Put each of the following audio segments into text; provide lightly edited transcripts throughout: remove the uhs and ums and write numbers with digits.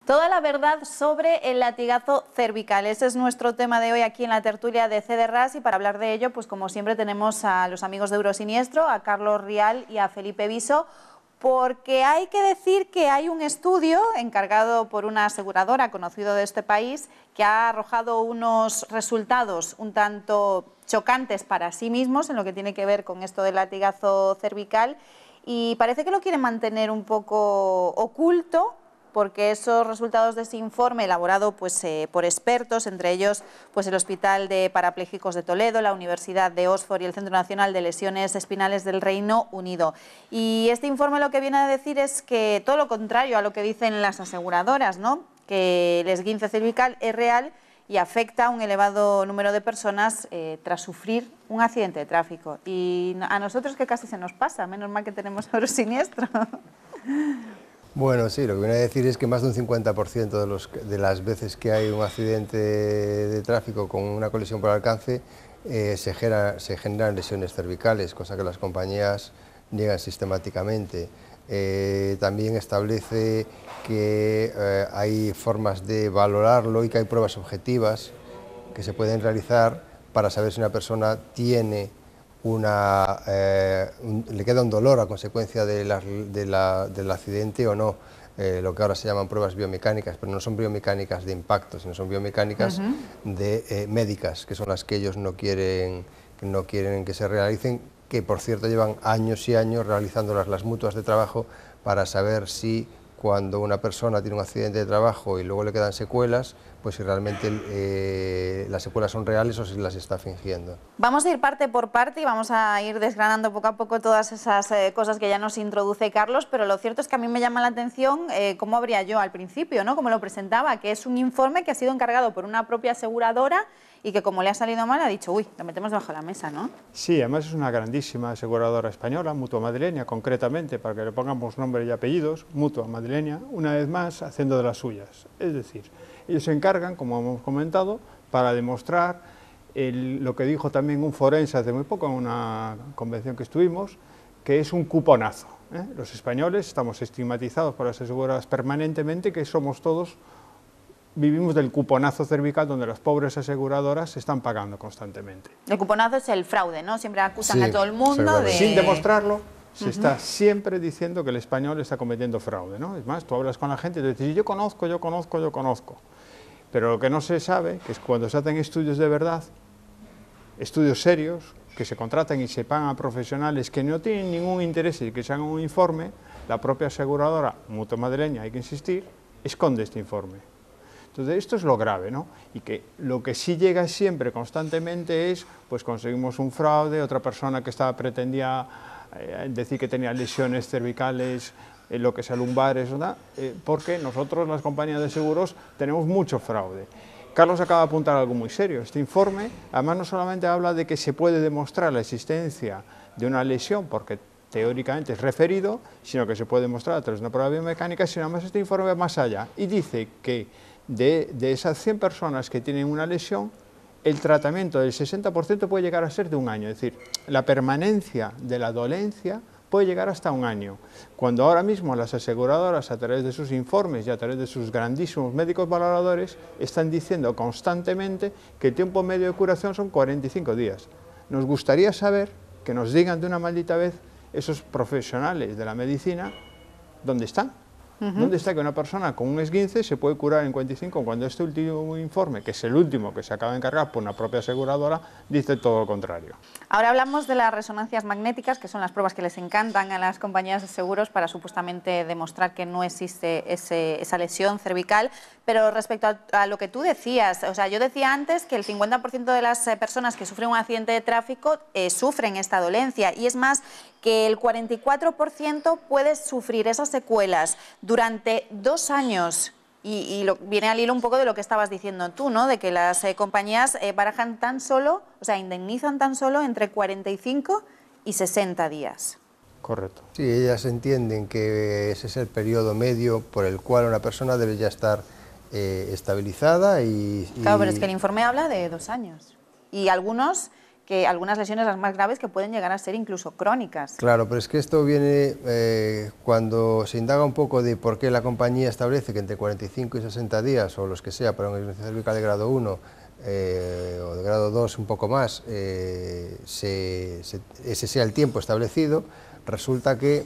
Toda la verdad sobre el latigazo cervical. Ese es nuestro tema de hoy aquí en la tertulia de CDRAS, y para hablar de ello, pues como siempre tenemos a los amigos de Eurosiniestro, a Carlos Rial y a Felipe Viso, porque hay que decir que hay un estudio encargado por una aseguradora conocida de este país que ha arrojado unos resultados un tanto chocantes para sí mismos en lo que tiene que ver con esto del latigazo cervical, y parece que lo quieren mantener un poco oculto, porque esos resultados de ese informe elaborado por expertos, entre ellos el Hospital de Parapléjicos de Toledo, la Universidad de Oxford y el Centro Nacional de Lesiones Espinales del Reino Unido. Y este informe lo que viene a decir es que todo lo contrario a lo que dicen las aseguradoras, ¿no? Que el esguince cervical es real y afecta a un elevado número de personas tras sufrir un accidente de tráfico. Y a nosotros que casi se nos pasa, menos mal que tenemos Eurosiniestro. Bueno, sí, lo que viene a decir es que más de un 50% de las veces que hay un accidente de tráfico con una colisión por alcance se generan lesiones cervicales, cosa que las compañías niegan sistemáticamente. También establece que hay formas de valorarlo y que hay pruebas objetivas que se pueden realizar para saber si una persona tiene le queda un dolor a consecuencia del accidente o no, lo que ahora se llaman pruebas biomecánicas, pero no son biomecánicas de impacto, sino son biomecánicas médicas, que son las que ellos no quieren que se realicen, que por cierto llevan años y años realizándolas las mutuas de trabajo para saber si cuando una persona tiene un accidente de trabajo y luego le quedan secuelas, pues si realmente las secuelas son reales o si las está fingiendo. Vamos a ir parte por parte y vamos a ir desgranando poco a poco todas esas cosas que ya nos introduce Carlos, pero lo cierto es que a mí me llama la atención cómo habría yo al principio, ¿no? Como lo presentaba, que es un informe que ha sido encargado por una propia aseguradora y que como le ha salido mal ha dicho, uy, lo metemos debajo de la mesa, ¿no? Sí, además es una grandísima aseguradora española, Mutua Madrileña, concretamente, para que le pongamos nombre y apellidos, Mutua Madrileña, una vez más haciendo de las suyas. Es decir, ellos se encargan, como hemos comentado, para demostrar lo que dijo también un forense hace muy poco en una convención que estuvimos, que es un cuponazo. Los españoles estamos estigmatizados por las aseguradoras permanentemente, que somos todos, vivimos del cuponazo cervical, donde las pobres aseguradoras están pagando constantemente. El cuponazo es el fraude, ¿no? Siempre acusan a todo el mundo de... Sin demostrarlo, se está siempre diciendo que el español está cometiendo fraude, ¿no? Es más, tú hablas con la gente y te dices, yo conozco. Pero lo que no se sabe, que es cuando se hacen estudios de verdad, estudios serios, que se contratan y se pagan a profesionales que no tienen ningún interés en que se hagan un informe, la propia aseguradora, Mutua Madrileña, hay que insistir, esconde este informe. Entonces esto es lo grave, ¿no? Y que lo que sí llega siempre, constantemente, es, pues conseguimos un fraude, otra persona que pretendía decir que tenía lesiones cervicales, lo que sea lumbares, ¿verdad? Porque nosotros, las compañías de seguros, tenemos mucho fraude. Carlos acaba de apuntar algo muy serio. Este informe, además, no solamente habla de que se puede demostrar la existencia de una lesión, porque teóricamente es referido, sino que se puede demostrar a través de una prueba biomecánica, sino además este informe va más allá y dice que de esas 100 personas que tienen una lesión, el tratamiento del 60% puede llegar a ser de un año, es decir, la permanencia de la dolencia puede llegar hasta un año, cuando ahora mismo las aseguradoras, a través de sus informes y a través de sus grandísimos médicos valoradores, están diciendo constantemente que el tiempo medio de curación son 45 días. Nos gustaría saber, que nos digan de una maldita vez, esos profesionales de la medicina, ¿dónde están? ¿Dónde está que una persona con un esguince se puede curar en 45 cuando este último informe, que es el último que se acaba de encargar por una propia aseguradora, dice todo lo contrario? Ahora hablamos de las resonancias magnéticas, que son las pruebas que les encantan a las compañías de seguros para supuestamente demostrar que no existe esa lesión cervical, pero respecto a lo que tú decías, o sea, yo decía antes que el 50% de las personas que sufren un accidente de tráfico sufren esta dolencia, y es más, que el 44% puede sufrir esas secuelas durante 2 años. Y viene al hilo un poco de lo que estabas diciendo tú, ¿no? De que las compañías barajan tan solo, o sea, indemnizan tan solo entre 45 y 60 días. Correcto. Sí, ellas entienden que ese es el periodo medio por el cual una persona debe ya estar estabilizada y... Claro, pero es que el informe habla de 2 años. Y algunos que algunas lesiones, las más graves, que pueden llegar a ser incluso crónicas. Claro, pero es que esto viene cuando se indaga un poco de por qué la compañía establece que entre 45 y 60 días, o los que sea, para una hernia cervical de grado 1 o de grado 2 un poco más, ese sea el tiempo establecido. Resulta que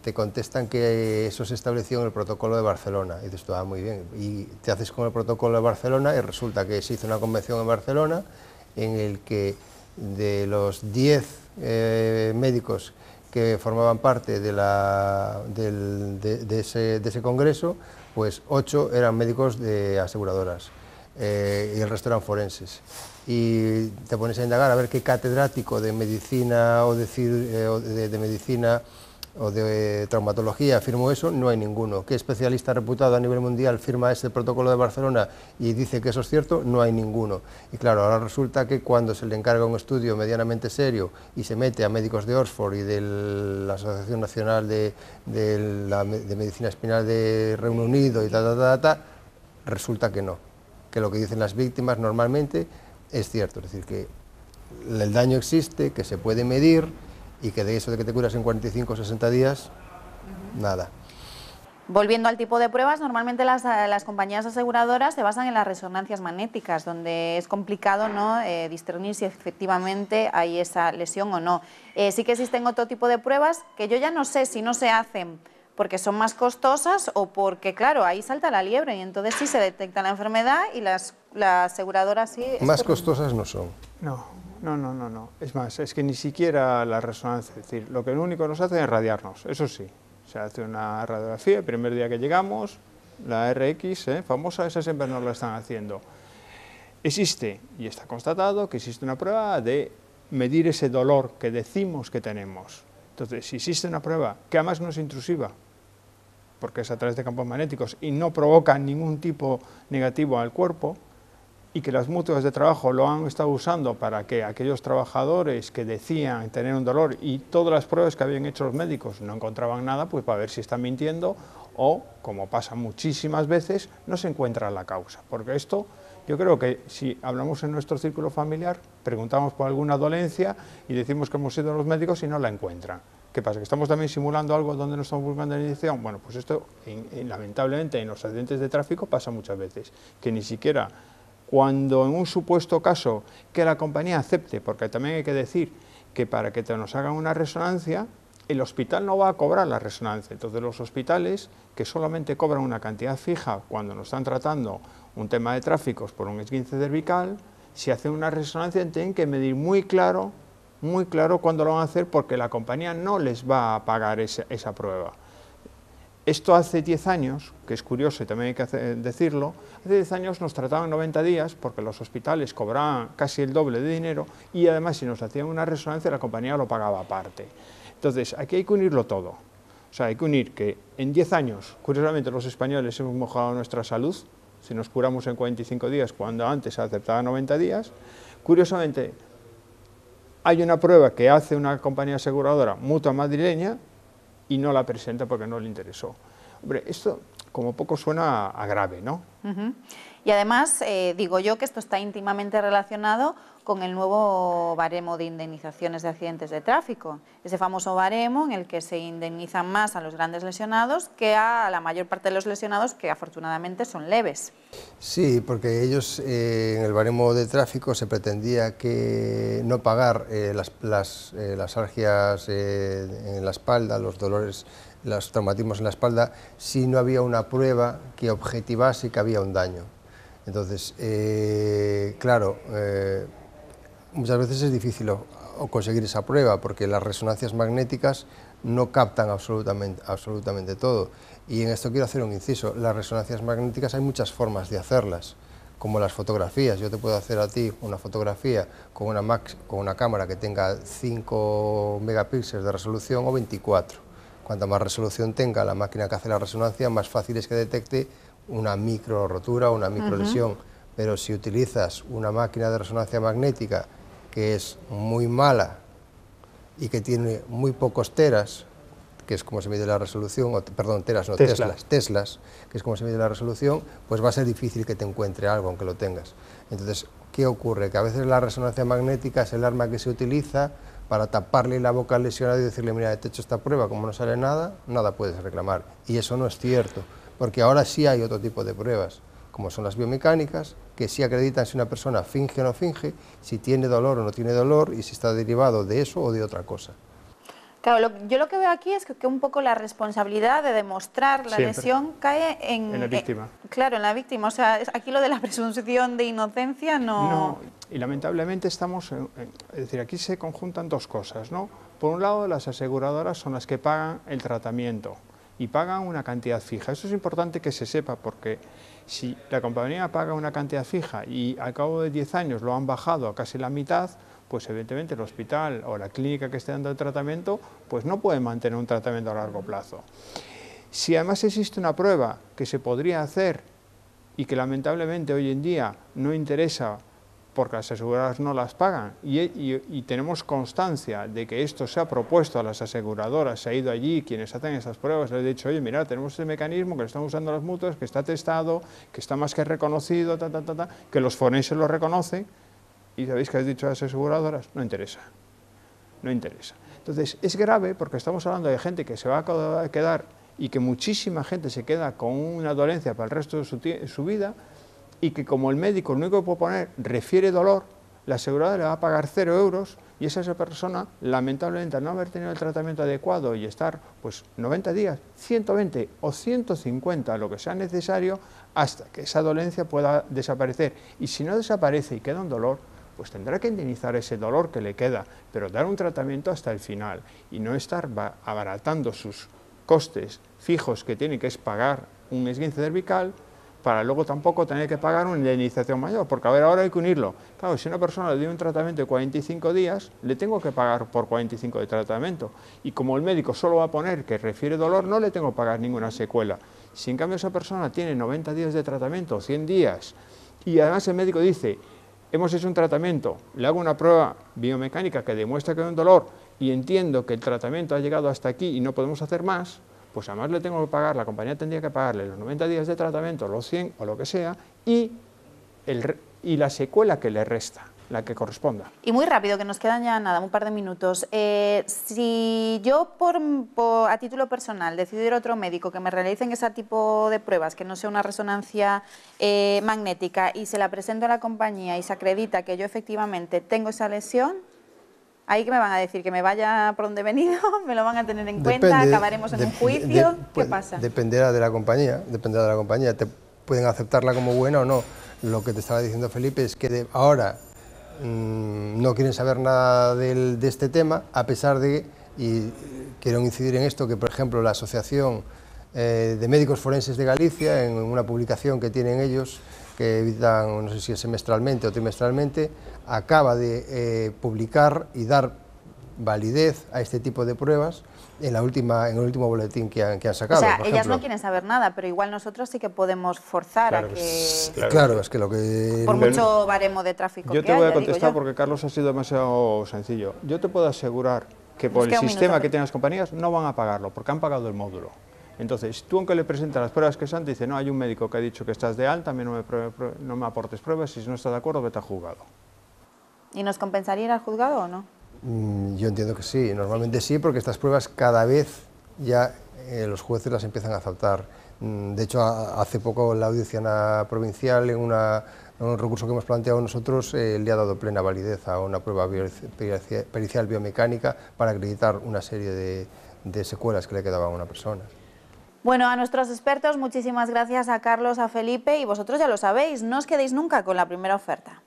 te contestan que eso se estableció en el protocolo de Barcelona, y dices tú, muy bien, y te haces con el protocolo de Barcelona y resulta que se hizo una convención en Barcelona en el que de los 10 médicos que formaban parte de ese congreso, pues 8 eran médicos de aseguradoras y el resto eran forenses. Y te pones a indagar a ver qué catedrático de medicina o de medicina o de traumatología firmó eso, no hay ninguno. ¿Qué especialista reputado a nivel mundial firma ese protocolo de Barcelona y dice que eso es cierto? No hay ninguno. Y claro, ahora resulta que cuando se le encarga un estudio medianamente serio y se mete a médicos de Oxford y de la Asociación Nacional de Medicina Espinal de Reino Unido y resulta que no, que lo que dicen las víctimas normalmente es cierto, es decir, que el daño existe, que se puede medir y que de eso de que te curas en 45 o 60 días, nada. Volviendo al tipo de pruebas, normalmente las compañías aseguradoras se basan en las resonancias magnéticas, donde es complicado, ¿no?, discernir si efectivamente hay esa lesión o no. Sí que existen otro tipo de pruebas que yo ya no sé si no se hacen porque son más costosas o porque, claro, ahí salta la liebre y entonces sí se detecta la enfermedad y la aseguradora sí... Más costosas no son. No. Es más, es que ni siquiera la resonancia, es decir, lo único que nos hace es radiarnos, eso sí. Se hace una radiografía el primer día que llegamos, la RX, famosa, esa siempre nos la están haciendo. Existe, y está constatado, que existe una prueba de medir ese dolor que decimos que tenemos. Entonces, si existe una prueba que además no es intrusiva, porque es a través de campos magnéticos y no provoca ningún tipo negativo al cuerpo, y que las mutuas de trabajo lo han estado usando para que aquellos trabajadores que decían tener un dolor y todas las pruebas que habían hecho los médicos no encontraban nada, pues para ver si están mintiendo o, como pasa muchísimas veces, no se encuentra la causa. Porque esto, yo creo que si hablamos en nuestro círculo familiar, preguntamos por alguna dolencia y decimos que hemos ido a los médicos y no la encuentran. ¿Qué pasa? ¿Que estamos también simulando algo donde no estamos buscando la inyección? Bueno, pues esto, lamentablemente, en los accidentes de tráfico pasa muchas veces, que ni siquiera... Cuando en un supuesto caso que la compañía acepte, porque también hay que decir que para que nos hagan una resonancia, el hospital no va a cobrar la resonancia. Entonces los hospitales, que solamente cobran una cantidad fija cuando nos están tratando un tema de tráficos por un esguince cervical, si hacen una resonancia tienen que medir muy claro cuándo lo van a hacer, porque la compañía no les va a pagar esa prueba. Esto hace 10 años, que es curioso y también hay que decirlo, hace 10 años nos trataban 90 días porque los hospitales cobraban casi el doble de dinero y además si nos hacían una resonancia la compañía lo pagaba aparte. Entonces aquí hay que unirlo todo, o sea, hay que unir que en 10 años, curiosamente los españoles hemos mejorado nuestra salud, si nos curamos en 45 días cuando antes se aceptaba 90 días, curiosamente hay una prueba que hace una compañía aseguradora, Mutua Madrileña, y no la presenta porque no le interesó. Hombre, esto como poco suena a grave, ¿no? Y además, digo yo que esto está íntimamente relacionado con el nuevo baremo de indemnizaciones de accidentes de tráfico. Ese famoso baremo en el que se indemnizan más a los grandes lesionados que a la mayor parte de los lesionados que afortunadamente son leves. Sí, porque ellos en el baremo de tráfico se pretendía que no pagar las alergias en la espalda, los dolores, los traumatismos en la espalda, si no había una prueba que objetivase que había un daño. Entonces, claro, muchas veces es difícil conseguir esa prueba porque las resonancias magnéticas no captan absolutamente todo. Y en esto quiero hacer un inciso, las resonancias magnéticas hay muchas formas de hacerlas, como las fotografías. Yo te puedo hacer a ti una fotografía con una cámara que tenga 5 megapíxeles de resolución o 24. Cuanta más resolución tenga la máquina que hace la resonancia, más fácil es que detecte una micro rotura o una micro lesión. Pero si utilizas una máquina de resonancia magnética que es muy mala y que tiene muy pocos teras, que es como se mide la resolución, perdón, Tesla, que es como se mide la resolución, pues va a ser difícil que te encuentre algo, aunque lo tengas. Entonces, ¿qué ocurre? Que a veces la resonancia magnética es el arma que se utiliza para taparle la boca al lesionado y decirle, mira, te he hecho esta prueba, como no sale nada, nada puedes reclamar. Y eso no es cierto, porque ahora sí hay otro tipo de pruebas, como son las biomecánicas, que sí acreditan si una persona finge o no finge, si tiene dolor o no tiene dolor, y si está derivado de eso o de otra cosa. Claro, yo lo que veo aquí es que un poco la responsabilidad de demostrar la lesión cae en la víctima. Claro, en la víctima. O sea, aquí lo de la presunción de inocencia no... Y lamentablemente estamos, es decir, aquí se conjuntan dos cosas, ¿no? Por un lado, las aseguradoras son las que pagan el tratamiento y pagan una cantidad fija. Eso es importante que se sepa, porque si la compañía paga una cantidad fija y al cabo de 10 años lo han bajado a casi la mitad, pues evidentemente el hospital o la clínica que esté dando el tratamiento, pues no puede mantener un tratamiento a largo plazo. Si además existe una prueba que se podría hacer y que lamentablemente hoy en día no interesa porque las aseguradoras no las pagan, y tenemos constancia de que esto se ha propuesto a las aseguradoras, se ha ido allí, quienes hacen esas pruebas, les he dicho, oye, mira, tenemos este mecanismo que lo están usando las mutuas, que está testado, que está más que reconocido, que los forenses lo reconocen, y sabéis que has dicho a las aseguradoras, no interesa, no interesa. Entonces, es grave porque estamos hablando de gente que se va a quedar y que muchísima gente se queda con una dolencia para el resto de su vida, y que como el médico lo único que puede poner refiere dolor, la aseguradora le va a pagar 0 euros y esa persona, lamentablemente, al no haber tenido el tratamiento adecuado y estar pues 90 días, 120 o 150, lo que sea necesario, hasta que esa dolencia pueda desaparecer. Y si no desaparece y queda un dolor, pues tendrá que indemnizar ese dolor que le queda, pero dar un tratamiento hasta el final y no estar abaratando sus costes fijos que tiene, que es pagar un esguince cervical, para luego tampoco tener que pagar una indemnización mayor, porque a ver, ahora hay que unirlo. Claro, si a una persona le doy un tratamiento de 45 días, le tengo que pagar por 45 de tratamiento, y como el médico solo va a poner que refiere dolor, no le tengo que pagar ninguna secuela. Si en cambio esa persona tiene 90 días de tratamiento, 100 días, y además el médico dice, hemos hecho un tratamiento, le hago una prueba biomecánica que demuestra que hay un dolor, y entiendo que el tratamiento ha llegado hasta aquí y no podemos hacer más, pues además le tengo que pagar, la compañía tendría que pagarle los 90 días de tratamiento, los 100 o lo que sea, y la secuela que le resta, la que corresponda. Y muy rápido, que nos quedan ya nada, un par de minutos. Si yo a título personal decido ir a otro médico que me realicen ese tipo de pruebas, que no sea una resonancia magnética, y se la presento a la compañía y se acredita que yo efectivamente tengo esa lesión, ¿ahí que me van a decir? ¿Que me vaya por donde he venido? ¿Me lo van a tener en cuenta? ¿Acabaremos en un juicio? ¿Qué pasa? Dependerá de la compañía, te pueden aceptarla como buena o no. Lo que te estaba diciendo Felipe es que ahora no quieren saber nada de este tema, a pesar de, y quiero incidir en esto, que por ejemplo la Asociación de Médicos Forenses de Galicia, en una publicación que tienen ellos, que editan, no sé si es semestralmente o trimestralmente, acaba de publicar y dar validez a este tipo de pruebas en el último boletín que han sacado. O sea, por ellas ejemplo. no quieren saber nada, pero igual nosotros sí que podemos forzar a que... Claro, es que lo que... Por mucho baremo de tráfico yo que te voy haya, a contestar porque Carlos ha sido demasiado sencillo. Yo te puedo asegurar que por el sistema que tienen las compañías no van a pagarlo, porque han pagado el módulo. Entonces, tú aunque le presentas las pruebas que son, te dice, no, hay un médico que ha dicho que estás de alta, a mí no me aportes pruebas, y si no estás de acuerdo, vete al juzgado. ¿Y nos compensaría ir al juzgado o no? Yo entiendo que sí, normalmente sí, porque estas pruebas cada vez ya los jueces las empiezan a aceptar. De hecho, hace poco la Audiencia Provincial, en un recurso que hemos planteado nosotros, le ha dado plena validez a una prueba pericial biomecánica para acreditar una serie de secuelas que le quedaban a una persona. Bueno, a nuestros expertos, muchísimas gracias a Carlos, a Felipe, y vosotros ya lo sabéis, no os quedéis nunca con la primera oferta.